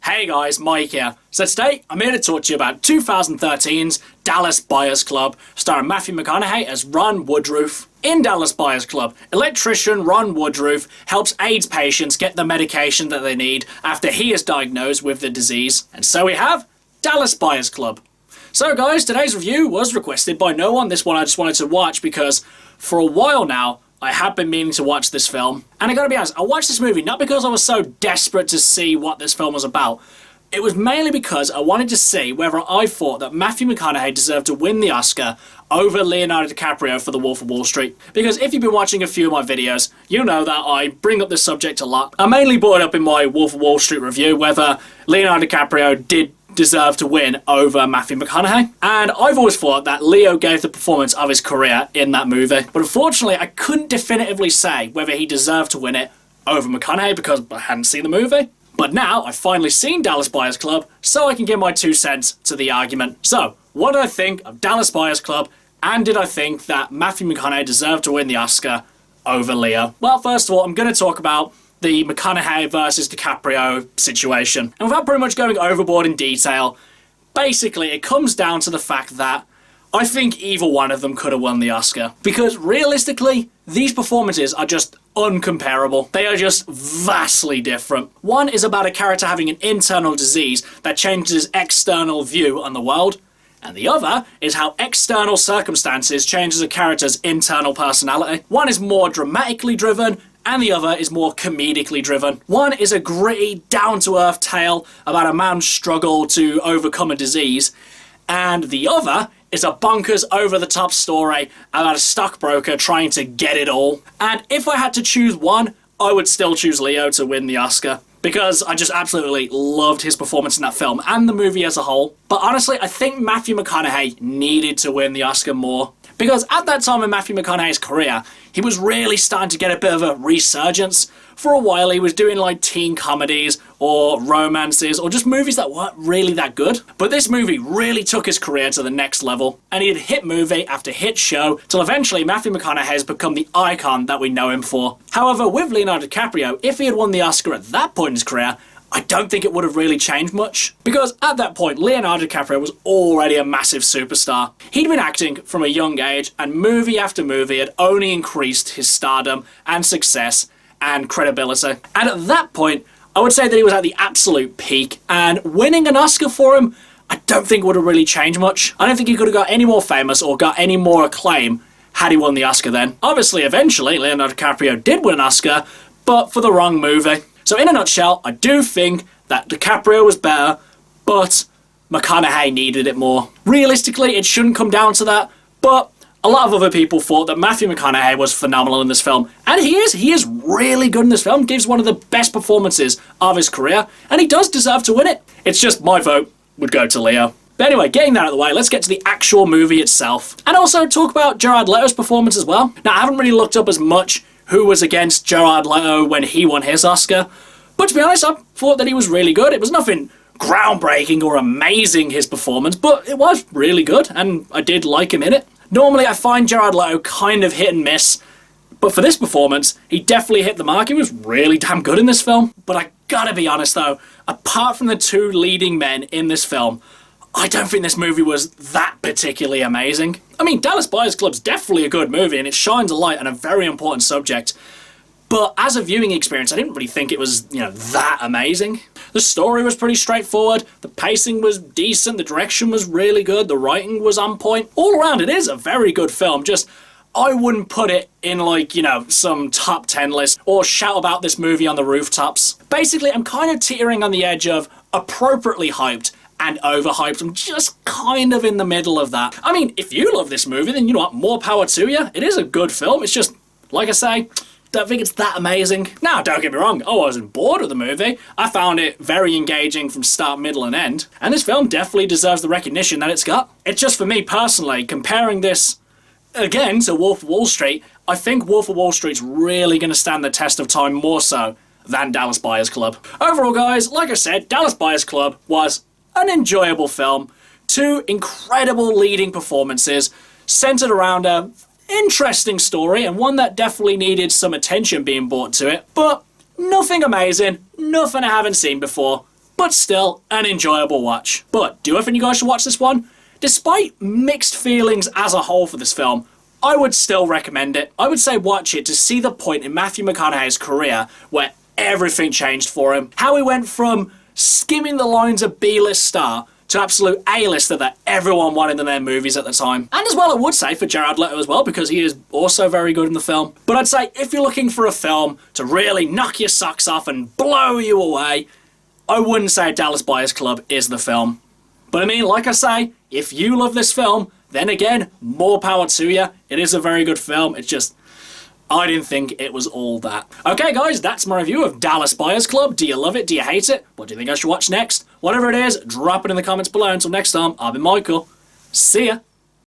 Hey guys, Mike here. So today, I'm here to talk to you about 2013's Dallas Buyers Club, starring Matthew McConaughey as Ron Woodruff. In Dallas Buyers Club, electrician Ron Woodruff helps AIDS patients get the medication that they need after he is diagnosed with the disease. And so we have Dallas Buyers Club. So guys, today's review was requested by no one. This one I just wanted to watch because for a while now, I have been meaning to watch this film. And I gotta be honest, I watched this movie not because I was so desperate to see what this film was about. It was mainly because I wanted to see whether I thought that Matthew McConaughey deserved to win the Oscar over Leonardo Dicaprio for The Wolf of Wall Street. Because if you've been watching a few of my videos, you know that I bring up this subject a lot. I mainly brought it up in my Wolf of Wall Street review whether Leonardo DiCaprio did deserve to win over Matthew McConaughey. And I've always thought that Leo gave the performance of his career in that movie. But unfortunately, I couldn't definitively say whether he deserved to win it over McConaughey because I hadn't seen the movie. But now I've finally seen Dallas Buyers Club, so I can give my 2 cents to the argument. So, what did I think of Dallas Buyers Club, and did I think that Matthew McConaughey deserved to win the Oscar over Leo? Well, first of all, I'm going to talk about the McConaughey versus DiCaprio situation. And without pretty much going overboard in detail, basically it comes down to the fact that I think either one of them could have won the Oscar. Because realistically, these performances are just uncomparable. They are just vastly different. One is about a character having an internal disease that changes his external view on the world. And the other is how external circumstances changes a character's internal personality. One is more dramatically driven, and the other is more comedically driven. One is a gritty, down-to-earth tale about a man's struggle to overcome a disease, and the other is a bonkers, over-the-top story about a stockbroker trying to get it all. And if I had to choose one, I would still choose Leo to win the Oscar, because I just absolutely loved his performance in that film, and the movie as a whole. But honestly, I think Matthew McConaughey needed to win the Oscar more. Because at that time in Matthew McConaughey's career, he was really starting to get a bit of a resurgence. For a while, he was doing like teen comedies or romances or just movies that weren't really that good. But this movie really took his career to the next level. And he had hit movie after hit show till eventually Matthew McConaughey has become the icon that we know him for. However, with Leonardo DiCaprio, if he had won the Oscar at that point in his career, I don't think it would have really changed much. Because at that point, Leonardo DiCaprio was already a massive superstar. He'd been acting from a young age, and movie after movie had only increased his stardom and success and credibility. And at that point, I would say that he was at the absolute peak, and winning an Oscar for him, I don't think would have really changed much. I don't think he could have got any more famous or got any more acclaim had he won the Oscar then. Obviously, eventually, Leonardo DiCaprio did win an Oscar, but for the wrong movie. So in a nutshell, I do think that DiCaprio was better, but McConaughey needed it more. Realistically, it shouldn't come down to that, but a lot of other people thought that Matthew McConaughey was phenomenal in this film. And he is really good in this film, gives one of the best performances of his career, and he does deserve to win it. It's just my vote would go to Leo. But anyway, getting that out of the way, let's get to the actual movie itself. And also talk about Jared Leto's performance as well. Now, I haven't really looked up as much who was against Jared Leto when he won his Oscar. But to be honest, I thought that he was really good. It was nothing groundbreaking or amazing, his performance, but it was really good, and I did like him in it. Normally, I find Jared Leto kind of hit and miss, but for this performance, he definitely hit the mark. He was really damn good in this film. But I gotta be honest though, apart from the 2 leading men in this film, I don't think this movie was that particularly amazing. I mean, Dallas Buyers Club's definitely a good movie, and it shines a light on a very important subject. But as a viewing experience, I didn't really think it was, that amazing. The story was pretty straightforward, the pacing was decent, the direction was really good, the writing was on point. All around, it is a very good film, just I wouldn't put it in some top 10 list or shout about this movie on the rooftops. Basically, I'm kind of teetering on the edge of appropriately hyped and overhyped. I'm just kind of in the middle of that. I mean, if you love this movie, then you know what, more power to you. It is a good film, it's just, like I say, don't think it's that amazing. Now, don't get me wrong, I wasn't bored with the movie. I found it very engaging from start, middle, and end. And this film definitely deserves the recognition that it's got. It's just for me personally, comparing this, again, to Wolf of Wall Street, I think Wolf of Wall Street's really going to stand the test of time more so than Dallas Buyers Club. Overall, guys, like I said, Dallas Buyers Club was an enjoyable film. 2 incredible leading performances centered around a interesting story, and one that definitely needed some attention being brought to it, but nothing amazing, nothing I haven't seen before, but still an enjoyable watch. But do I think you guys should watch this one? Despite mixed feelings as a whole for this film, I would still recommend it. I would say watch it to see the point in Matthew McConaughey's career where everything changed for him. How he went from skimming the lines of B-list star to absolute A-lister that everyone wanted in their movies at the time. And as well, I would say for Jared Leto as well, because he is also very good in the film. But I'd say if you're looking for a film to really knock your socks off and blow you away, I wouldn't say Dallas Buyers Club is the film. But I mean, like I say, if you love this film, then again, more power to you. It is a very good film. It's just, I didn't think it was all that. Okay guys, that's my review of Dallas Buyers Club. Do you love it? Do you hate it? What do you think I should watch next? Whatever it is, drop it in the comments below. Until next time, I've been Michael. See ya.